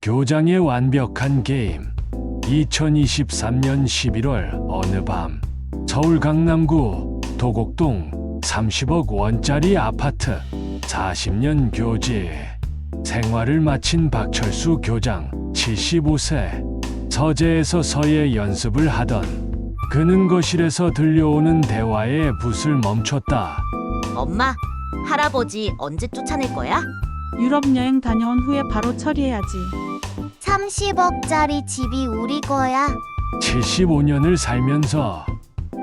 교장의 완벽한 게임. 2023년 11월 어느 밤 서울 강남구 도곡동 30억 원짜리 아파트 40년 교직 생활을 마친 박철수 교장 75세 서재에서 서예 연습을 하던 그는 거실에서 들려오는 대화에 붓을 멈췄다. 엄마, 할아버지 언제 쫓아낼 거야? 유럽 여행 다녀온 후에 바로 처리해야지. 30억짜리 집이 우리 거야. 75년을 살면서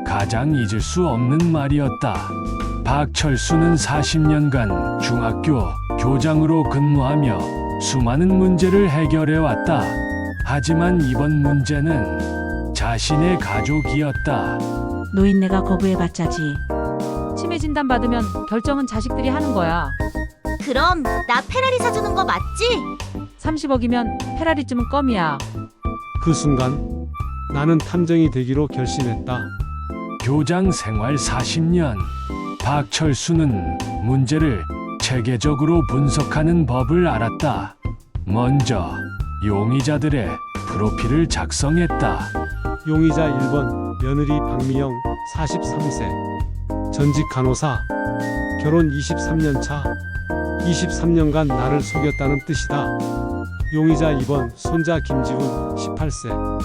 가장 잊을 수 없는 말이었다. 박철수는 40년간 중학교 교장으로 근무하며 수많은 문제를 해결해 왔다. 하지만 이번 문제는 자신의 가족이었다. 노인네가 거부해봤자지. 치매 진단 받으면 결정은 자식들이 하는 거야. 그럼 나 페라리 사주는 거 맞지? 30억이면 페라리쯤은 껌이야. 그 순간 나는 탐정이 되기로 결심했다. 교장 생활 40년. 박철수는 문제를 체계적으로 분석하는 법을 알았다. 먼저 용의자들의 프로필을 작성했다. 용의자 1번 며느리 박미영 43세 전직 간호사 결혼 23년 차 23년간 나를 속였다는 뜻이다. 용의자 2번 손자 김지훈 18세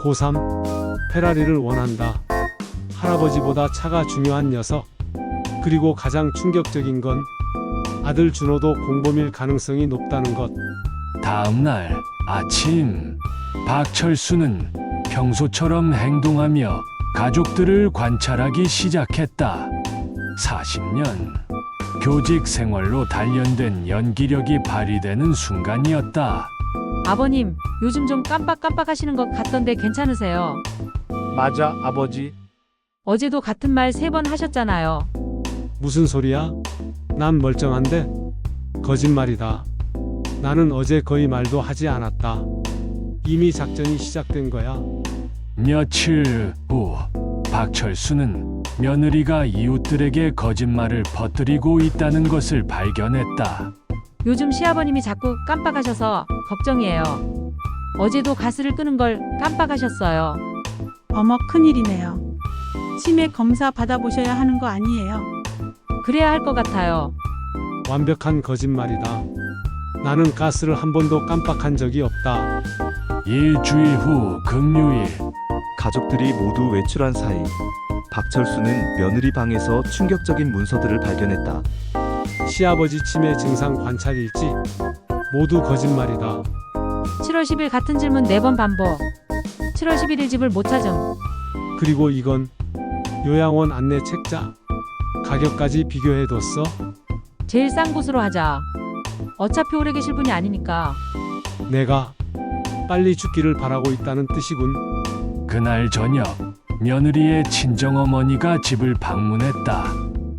고3 페라리를 원한다. 할아버지보다 차가 중요한 녀석. 그리고 가장 충격적인 건 아들 준호도 공범일 가능성이 높다는 것. 다음 날 아침 박철수는 평소처럼 행동하며 가족들을 관찰하기 시작했다. 40년 교직 생활로 단련된 연기력이 발휘되는 순간이었다. 아버님, 요즘 좀 깜빡깜빡하시는 것 같던데 괜찮으세요? 맞아, 아버지. 어제도 같은 말 3번 하셨잖아요. 무슨 소리야? 난 멀쩡한데? 거짓말이다. 나는 어제 거의 말도 하지 않았다. 이미 작전이 시작된 거야. 며칠 후 박철수는 며느리가 이웃들에게 거짓말을 퍼뜨리고 있다는 것을 발견했다. 요즘 시아버님이 자꾸 깜빡하셔서 걱정이에요. 어제도 가스를 끄는 걸 깜빡하셨어요. 어머, 큰일이네요. 치매 검사 받아보셔야 하는 거 아니에요? 그래야 할 것 같아요. 완벽한 거짓말이다. 나는 가스를 한 번도 깜빡한 적이 없다. 일주일 후 금요일 가족들이 모두 외출한 사이 박철수는 며느리 방에서 충격적인 문서들을 발견했다. 시아버지 치매 증상 관찰 일지 모두 거짓말이다. 7월 10일 같은 질문 4번 반복. 7월 11일 집을 못 찾음. 그리고 이건 요양원 안내 책자. 가격까지 비교해뒀어. 제일 싼 곳으로 하자. 어차피 오래 계실 분이 아니니까. 내가 빨리 죽기를 바라고 있다는 뜻이군. 그날 저녁 며느리의 친정어머니가 집을 방문했다.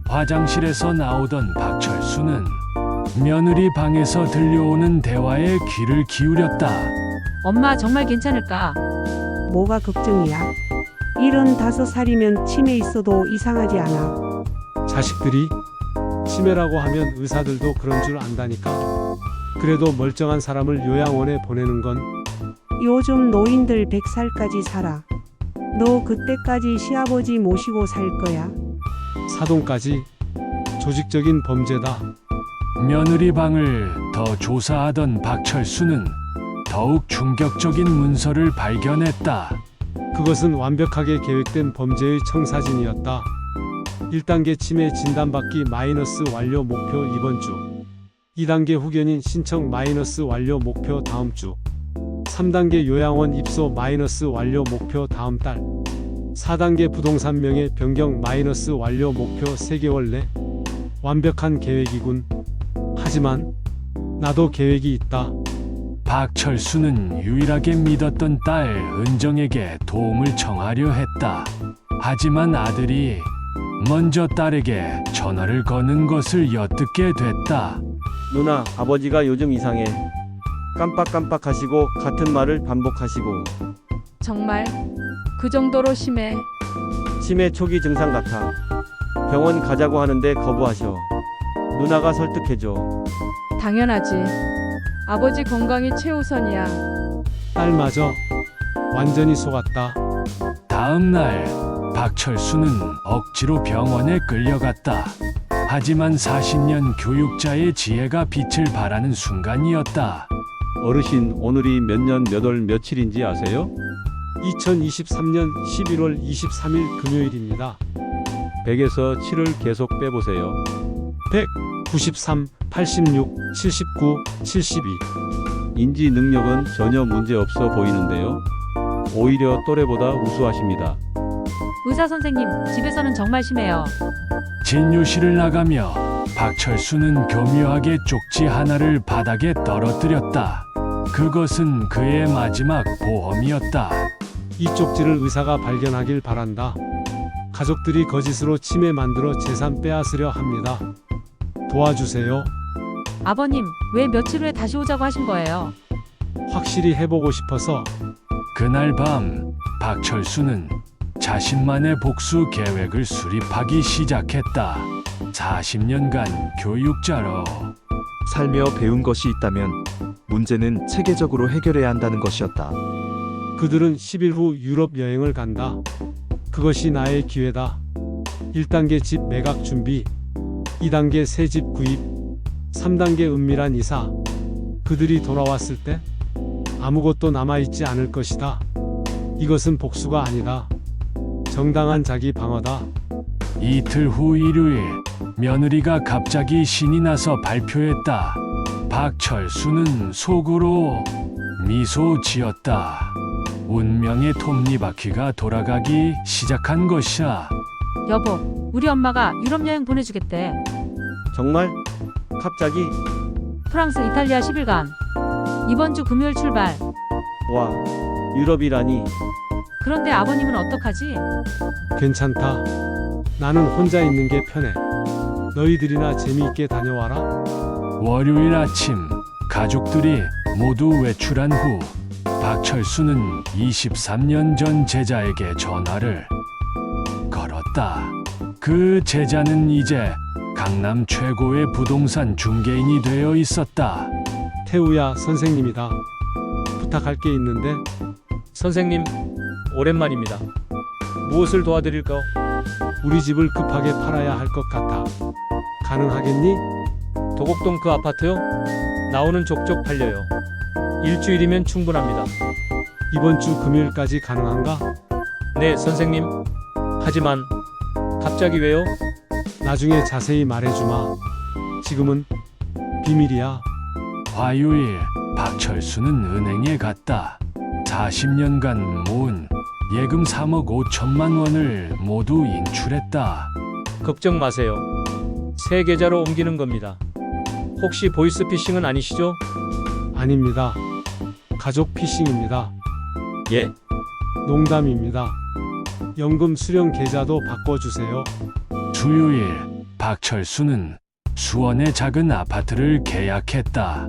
화장실에서 나오던 박철수는 며느리 방에서 들려오는 대화에 귀를 기울였다. 엄마 정말 괜찮을까? 뭐가 걱정이야? 75살이면 치매 있어도 이상하지 않아. 자식들이 치매라고 하면 의사들도 그런 줄 안다니까. 그래도 멀쩡한 사람을 요양원에 보내는 건 요즘 노인들 100살까지 살아. 너 그때까지 시아버지 모시고 살 거야? 사돈까지. 조직적인 범죄다. 며느리 방을 더 조사하던 박철수는 더욱 충격적인 문서를 발견했다. 그것은 완벽하게 계획된 범죄의 청사진이었다. 1단계 치매 진단받기 마이너스 완료 목표 이번 주. 2단계 후견인 신청 마이너스 완료 목표 다음 주. 3단계 요양원 입소 마이너스 완료 목표 다음 달. 4단계 부동산 명의 변경 마이너스 완료 목표 3개월 내. 완벽한 계획이군. 하지만 나도 계획이 있다. 박철수는 유일하게 믿었던 딸 은정에게 도움을 청하려 했다. 하지만 아들이 먼저 딸에게 전화를 거는 것을 엿듣게 됐다. 누나, 아버지가 요즘 이상해. 깜빡깜빡하시고 같은 말을 반복하시고. 정말 그 정도로 심해? 치매 초기 증상 같아. 병원 가자고 하는데 거부하셔. 누나가 설득해줘. 당연하지. 아버지 건강이 최우선이야. 딸마저 완전히 속았다. 다음 날 박철수는 억지로 병원에 끌려갔다. 하지만 40년 교육자의 지혜가 빛을 발하는 순간이었다. 어르신, 오늘이 몇 년 몇 월 며칠인지 아세요? 2023년 11월 23일 금요일입니다. 100에서 7을 계속 빼보세요. 100, 93, 86, 79, 72. 인지 능력은 전혀 문제 없어 보이는데요. 오히려 또래보다 우수하십니다. 의사 선생님, 집에서는 정말 심해요. 진료실을 나가며 박철수는 교묘하게 쪽지 하나를 바닥에 떨어뜨렸다. 그것은 그의 마지막 보험이었다. 이 쪽지를 의사가 발견하길 바란다. 가족들이 거짓으로 치매 만들어 재산 빼앗으려 합니다. 도와주세요. 아버님, 왜 며칠 후에 다시 오자고 하신 거예요? 확실히 해보고 싶어서. 그날 밤 박철수는 자신만의 복수 계획을 수립하기 시작했다. 40년간 교육자로 살며 배운 것이 있다면 문제는 체계적으로 해결해야 한다는 것이었다. 그들은 10일 후 유럽 여행을 간다. 그것이 나의 기회다. 1단계 집 매각 준비, 2단계 새 집 구입, 3단계 은밀한 이사. 그들이 돌아왔을 때 아무것도 남아있지 않을 것이다. 이것은 복수가 아니다. 정당한 자기 방어다. 이틀 후 일요일 며느리가 갑자기 신이 나서 발표했다. 박철수는 속으로 미소 지었다. 운명의 톱니바퀴가 돌아가기 시작한 것이야. 여보, 우리 엄마가 유럽 여행 보내주겠대. 정말? 갑자기? 프랑스, 이탈리아 10일간. 이번 주 금요일 출발. 와, 유럽이라니. 그런데 아버님은 어떡하지? 괜찮다. 나는 혼자 있는 게 편해. 너희들이나 재미있게 다녀와라. 월요일 아침 가족들이 모두 외출한 후 박철수는 23년 전 제자에게 전화를 걸었다. 그 제자는 이제 강남 최고의 부동산 중개인이 되어 있었다. 태우야, 선생님이다. 부탁할 게 있는데. 선생님, 오랜만입니다. 무엇을 도와드릴까? 우리 집을 급하게 팔아야 할 것 같아. 가능하겠니? 도곡동 그 아파트요? 나오는 족족 팔려요. 일주일이면 충분합니다. 이번 주 금요일까지 가능한가? 네, 선생님. 하지만 갑자기 왜요? 나중에 자세히 말해주마. 지금은 비밀이야. 화요일 박철수는 은행에 갔다. 40년간 모은 예금 3억 5천만 원을 모두 인출했다. 걱정 마세요. 새 계좌로 옮기는 겁니다. 혹시 보이스피싱은 아니시죠? 아닙니다. 가족 피싱입니다. 예. 농담입니다. 연금 수령 계좌도 바꿔주세요. 수요일 박철수는 수원의 작은 아파트를 계약했다.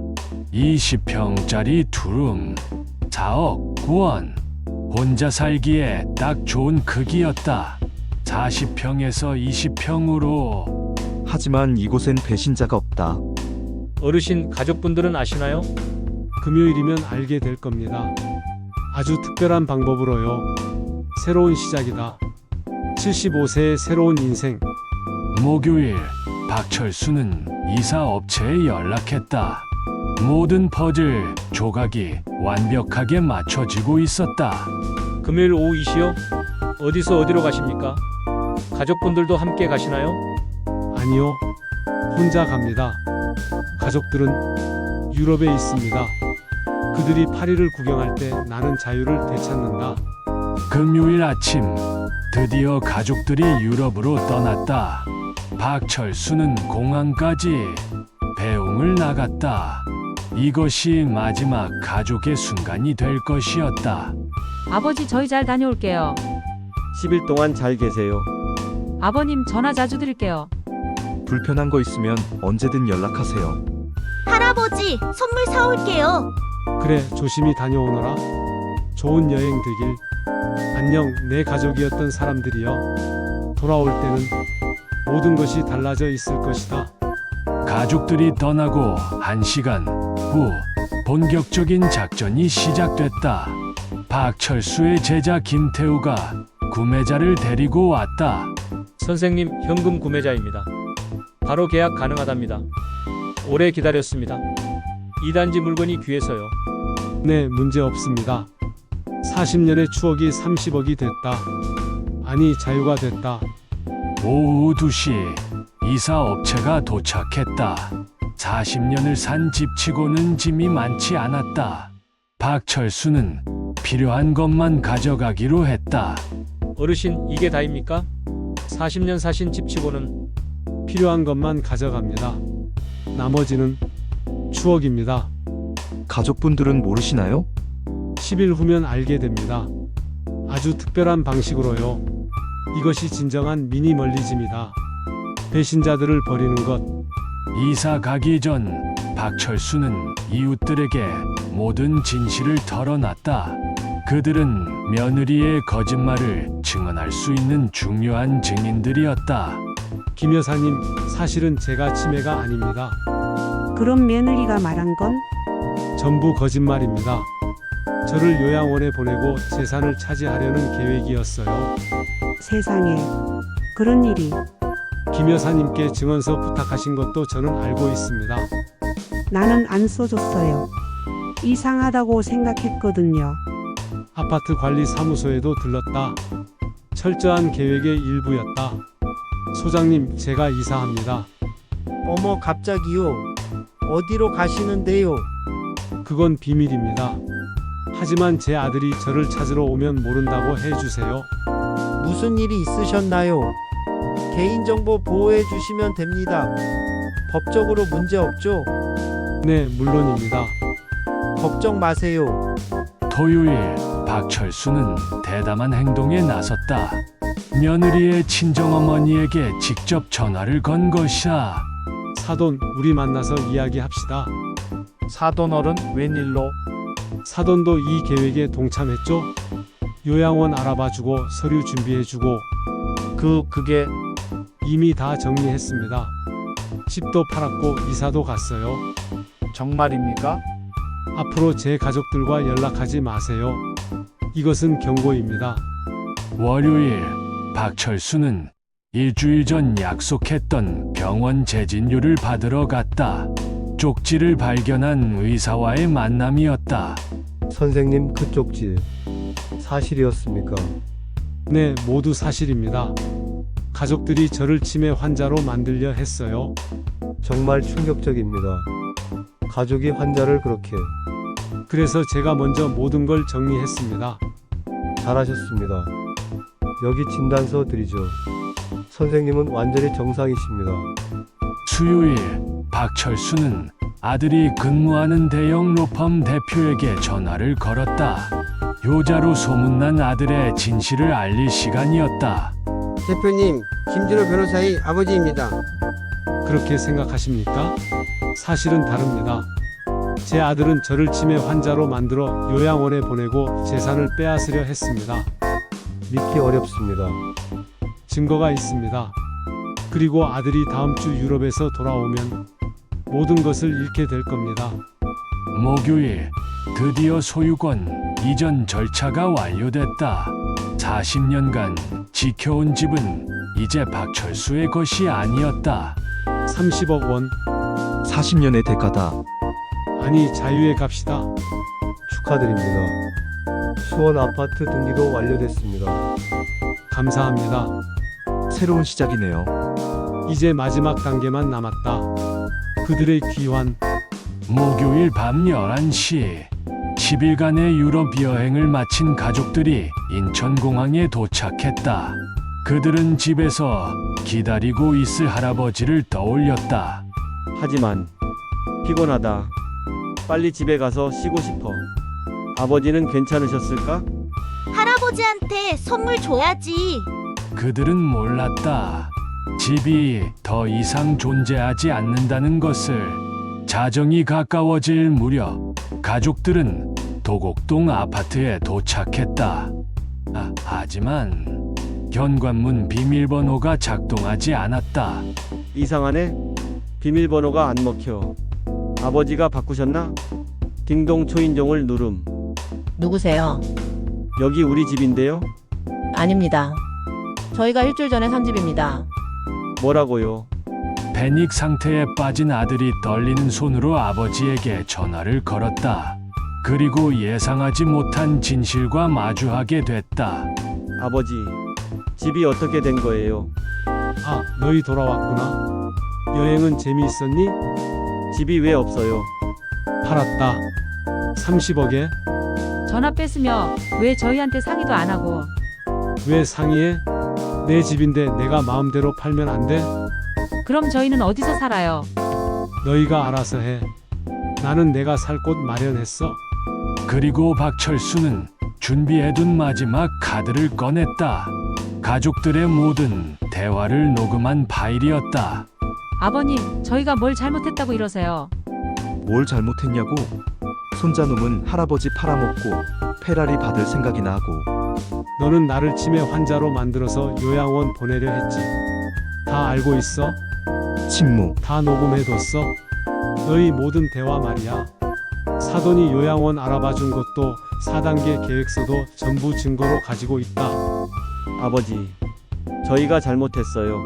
20평짜리 투룸 4억 9원. 혼자 살기에 딱 좋은 크기였다. 40평에서 20평으로. 하지만 이곳엔 배신자가 없다. 어르신 가족분들은 아시나요? 금요일이면 알게 될 겁니다. 아주 특별한 방법으로요. 새로운 시작이다. 75세의 새로운 인생. 목요일 박철수는 이사 업체에 연락했다. 모든 퍼즐 조각이 완벽하게 맞춰지고 있었다. 금요일 오후 2시요? 어디서 어디로 가십니까? 가족분들도 함께 가시나요? 아니요. 혼자 갑니다. 가족들은 유럽에 있습니다. 그들이 파리를 구경할 때 나는 자유를 되찾는다. 금요일 아침 드디어 가족들이 유럽으로 떠났다. 박철수는 공항까지 배웅을 나갔다. 이것이 마지막 가족의 순간이 될 것이었다. 아버지, 저희 잘 다녀올게요. 10일 동안 잘 계세요. 아버님, 전화 자주 드릴게요. 불편한 거 있으면 언제든 연락하세요. 할아버지, 선물 사올게요. 그래, 조심히 다녀오너라. 좋은 여행 되길. 안녕, 내 가족이었던 사람들이여. 돌아올 때는 모든 것이 달라져 있을 것이다. 가족들이 떠나고 1시간 후 본격적인 작전이 시작됐다. 박철수의 제자 김태우가 구매자를 데리고 왔다. 선생님, 현금 구매자입니다. 바로 계약 가능하답니다. 오래 기다렸습니다. 이 단지 물건이 귀해서요. 네, 문제 없습니다. 40년의 추억이 30억이 됐다. 아니, 자유가 됐다. 오후 2시 이사 업체가 도착했다. 40년을 산 집치고는 짐이 많지 않았다. 박철수는 필요한 것만 가져가기로 했다. 어르신, 이게 다입니까? 40년 사신 집치고는. 필요한 것만 가져갑니다. 나머지는 추억입니다. 가족분들은 모르시나요? 10일 후면 알게 됩니다. 아주 특별한 방식으로요. 이것이 진정한 미니멀리즘이다. 배신자들을 버리는 것. 이사 가기 전 박철수는 이웃들에게 모든 진실을 털어놨다. 그들은 며느리의 거짓말을 증언할 수 있는 중요한 증인들이었다. 김 여사님, 사실은 제가 치매가 아닙니다. 그럼 며느리가 말한 건? 전부 거짓말입니다. 저를 요양원에 보내고 재산을 차지하려는 계획이었어요. 세상에. 그런 일이. 김 여사님께 증언서 부탁하신 것도 저는 알고 있습니다. 나는 안 써줬어요. 이상하다고 생각했거든요. 아파트 관리 사무소에도 들렀다. 철저한 계획의 일부였다. 소장님, 제가 이사합니다. 어머, 갑자기요? 어디로 가시는데요? 그건 비밀입니다. 하지만 제 아들이 저를 찾으러 오면 모른다고 해주세요. 무슨 일이 있으셨나요? 개인정보 보호해 주시면 됩니다. 법적으로 문제 없죠? 네, 물론입니다. 걱정 마세요. 토요일 박철수는 대담한 행동에 나섰다. 며느리의 친정어머니에게 직접 전화를 건 것이야. 사돈, 우리 만나서 이야기합시다. 사돈어른, 웬일로? 사돈도 이 계획에 동참했죠? 요양원 알아봐주고 서류 준비해주고. 그게 이미 다 정리했습니다. 집도 팔았고 이사도 갔어요. 정말입니까? 앞으로 제 가족들과 연락하지 마세요. 이것은 경고입니다. 월요일 박철수는 일주일 전 약속했던 병원 재진료를 받으러 갔다. 쪽지를 발견한 의사와의 만남이었다. 선생님, 그 쪽지 사실이었습니까? 네, 모두 사실입니다. 가족들이 저를 치매 환자로 만들려 했어요. 정말 충격적입니다. 가족이 환자를 그렇게. 그래서 제가 먼저 모든 걸 정리했습니다. 잘하셨습니다. 여기 진단서 드리죠. 선생님은 완전히 정상이십니다. 수요일 박철수는 아들이 근무하는 대형 로펌 대표에게 전화를 걸었다. 효자로 소문난 아들의 진실을 알릴 시간이었다. 대표님, 김준호 변호사의 아버지입니다. 그렇게 생각하십니까? 사실은 다릅니다. 제 아들은 저를 치매 환자로 만들어 요양원에 보내고 재산을 빼앗으려 했습니다. 믿기 어렵습니다. 증거가 있습니다. 그리고 아들이 다음 주 유럽에서 돌아오면 모든 것을 잃게 될 겁니다. 목요일 드디어 소유권 이전 절차가 완료됐다. 40년간 지켜온 집은 이제 박철수의 것이 아니었다. 30억 원. 40년의 대가다. 아니, 자유의 값이다. 축하드립니다. 수원 아파트 등기도 완료됐습니다. 감사합니다. 새로운 시작이네요. 이제 마지막 단계만 남았다. 그들의 귀환. 목요일 밤 11시 10일간의 유럽 여행을 마친 가족들이 인천공항에 도착했다. 그들은 집에서 기다리고 있을 할아버지를 떠올렸다. 하지만 피곤하다. 빨리 집에 가서 쉬고 싶어. 아버지는 괜찮으셨을까? 할아버지한테 선물 줘야지. 그들은 몰랐다. 집이 더 이상 존재하지 않는다는 것을. 자정이 가까워질 무렵 가족들은 도곡동 아파트에 도착했다. 하지만 현관문 비밀번호가 작동하지 않았다. 이상하네. 비밀번호가 안 먹혀. 아버지가 바꾸셨나? 딩동 초인종을 누름. 누구세요? 여기 우리 집인데요? 아닙니다. 저희가 일주일 전에 산 집입니다. 뭐라고요? 패닉 상태에 빠진 아들이 떨리는 손으로 아버지에게 전화를 걸었다. 그리고 예상하지 못한 진실과 마주하게 됐다. 아버지, 집이 어떻게 된 거예요? 아, 너희 돌아왔구나. 여행은 재미있었니? 집이 왜 없어요? 팔았다. 30억에. 전화 뺐으며 왜 저희한테 상의도 안 하고. 왜 상의해? 내 집인데 내가 마음대로 팔면 안 돼? 그럼 저희는 어디서 살아요? 너희가 알아서 해. 나는 내가 살 곳 마련했어. 그리고 박철수는 준비해둔 마지막 카드를 꺼냈다. 가족들의 모든 대화를 녹음한 파일이었다. 아버님, 저희가 뭘 잘못했다고 이러세요? 뭘 잘못했냐고? 손자놈은 할아버지 팔아먹고 페라리 받을 생각이나 하고. 너는 나를 치매 환자로 만들어서 요양원 보내려 했지. 다 알고 있어? 침묵. 다 녹음해뒀어. 너희 모든 대화 말이야. 사돈이 요양원 알아봐 준 것도 4단계 계획서도 전부 증거로 가지고 있다. 아버지, 저희가 잘못했어요.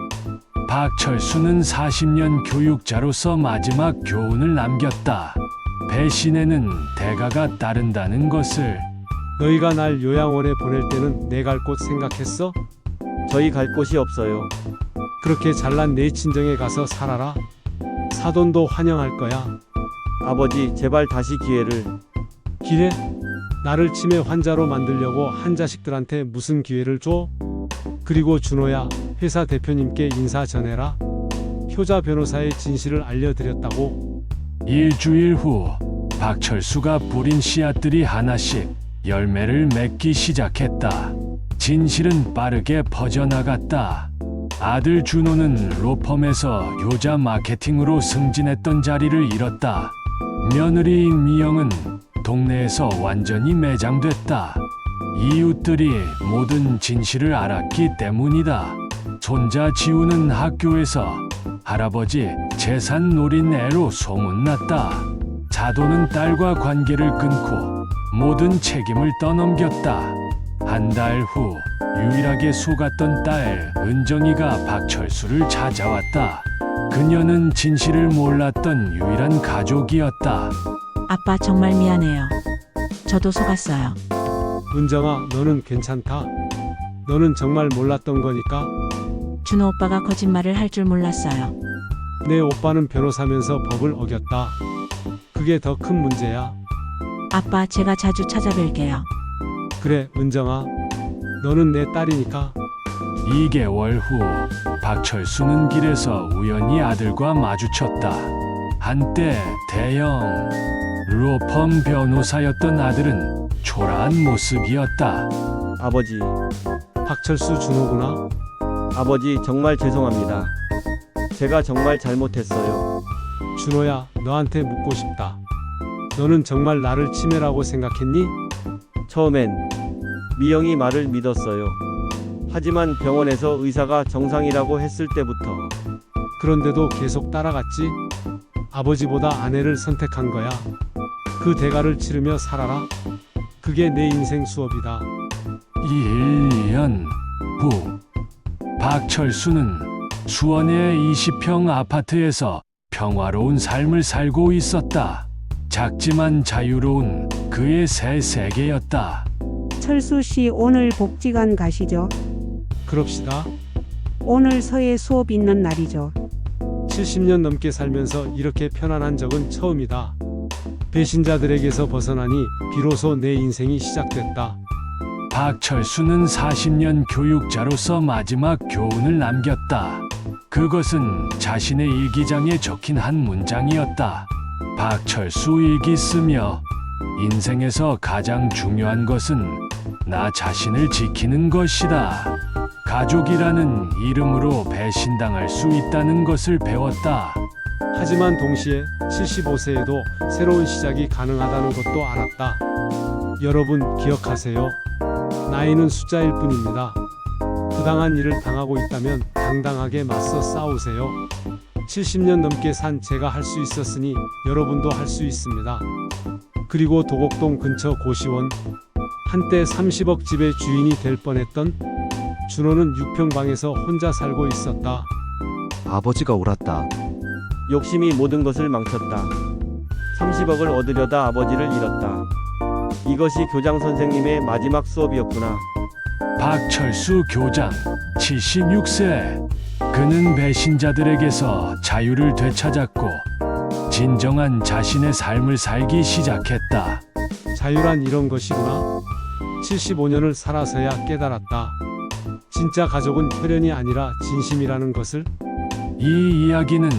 박철수는 40년 교육자로서 마지막 교훈을 남겼다. 배신에는 대가가 따른다는 것을. 너희가 날 요양원에 보낼 때는 내 갈 곳 생각했어? 저희 갈 곳이 없어요. 그렇게 잘난 내 친정에 가서 살아라. 사돈도 환영할 거야. 아버지, 제발 다시 기회를. 기회? 나를 치매 환자로 만들려고 한 자식들한테 무슨 기회를 줘? 그리고 준호야, 회사 대표님께 인사 전해라. 효자 변호사의 진실을 알려드렸다고. 일주일 후 박철수가 뿌린 씨앗들이 하나씩 열매를 맺기 시작했다. 진실은 빠르게 퍼져나갔다. 아들 준호는 로펌에서 효자 마케팅으로 승진했던 자리를 잃었다. 며느리인 미영은 동네에서 완전히 매장됐다. 이웃들이 모든 진실을 알았기 때문이다. 손자 지우는 학교에서 할아버지 재산 노린 애로 소문났다. 자도는 딸과 관계를 끊고 모든 책임을 떠넘겼다. 한 달 후 유일하게 속았던 딸 은정이가 박철수를 찾아왔다. 그녀는 진실을 몰랐던 유일한 가족이었다. 아빠 정말 미안해요. 저도 속았어요. 은정아, 너는 괜찮다. 너는 정말 몰랐던 거니까. 준호 오빠가 거짓말을 할 줄 몰랐어요. 내 오빠는 변호사면서 법을 어겼다. 그게 더 큰 문제야. 아빠, 제가 자주 찾아뵐게요. 그래, 은정아. 너는 내 딸이니까. 2개월 후 박철수는 길에서 우연히 아들과 마주쳤다. 한때 대형 로펌 변호사였던 아들은 초라한 모습이었다. 아버지, 박철수 준호구나. 아버지 정말 죄송합니다. 제가 정말 잘못했어요. 준호야, 너한테 묻고 싶다. 너는 정말 나를 치매라고 생각했니? 처음엔 미영이 말을 믿었어요. 하지만 병원에서 의사가 정상이라고 했을 때부터. 그런데도 계속 따라갔지? 아버지보다 아내를 선택한 거야. 그 대가를 치르며 살아라. 그게 내 인생 수업이다. 1년 후 박철수는 수원의 20평 아파트에서 평화로운 삶을 살고 있었다. 작지만 자유로운 그의 새 세계였다. 철수 씨, 오늘 복지관 가시죠. 그럽시다. 오늘 서예 수업 있는 날이죠. 70년 넘게 살면서 이렇게 편안한 적은 처음이다. 배신자들에게서 벗어나니 비로소 내 인생이 시작됐다. 박철수는 40년 교육자로서 마지막 교훈을 남겼다. 그것은 자신의 일기장에 적힌 한 문장이었다. 박철수 일기 쓰며 인생에서 가장 중요한 것은 나 자신을 지키는 것이다. 가족이라는 이름으로 배신당할 수 있다는 것을 배웠다. 하지만 동시에 75세에도 새로운 시작이 가능하다는 것도 알았다. 여러분 기억하세요. 나이는 숫자일 뿐입니다. 부당한 일을 당하고 있다면 당당하게 맞서 싸우세요. 70년 넘게 산 제가 할 수 있었으니 여러분도 할 수 있습니다. 그리고 도곡동 근처 고시원, 한때 30억 집의 주인이 될 뻔했던 준호는 6평방에서 혼자 살고 있었다. 아버지가 옳았다. 욕심이 모든 것을 망쳤다. 30억을 얻으려다 아버지를 잃었다. 이것이 교장 선생님의 마지막 수업이었구나. 박철수 교장 76세. 그는 배신자들에게서 자유를 되찾았고 진정한 자신의 삶을 살기 시작했다. 자유란 이런 것이구나. 75년을 살아서야 깨달았다. 진짜 가족은 혈연이 아니라 진심이라는 것을. 이 이야기는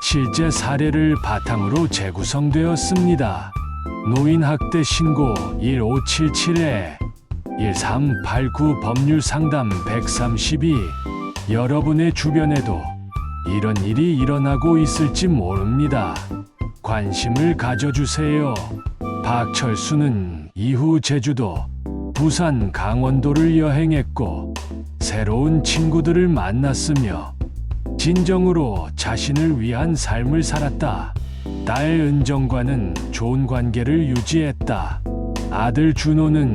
실제 사례를 바탕으로 재구성되었습니다. 노인학대 신고 1577에 1389 법률상담 132. 여러분의 주변에도 이런 일이 일어나고 있을지 모릅니다. 관심을 가져주세요. 박철수는 이후 제주도, 부산, 강원도를 여행했고 새로운 친구들을 만났으며 진정으로 자신을 위한 삶을 살았다. 딸 은정과는 좋은 관계를 유지했다. 아들 준호는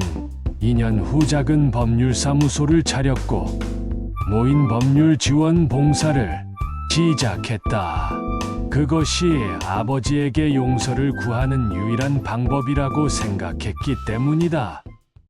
2년 후 작은 법률사무소를 차렸고 노인 법률 지원 봉사를 시작했다. 그것이 아버지에게 용서를 구하는 유일한 방법이라고 생각했기 때문이다.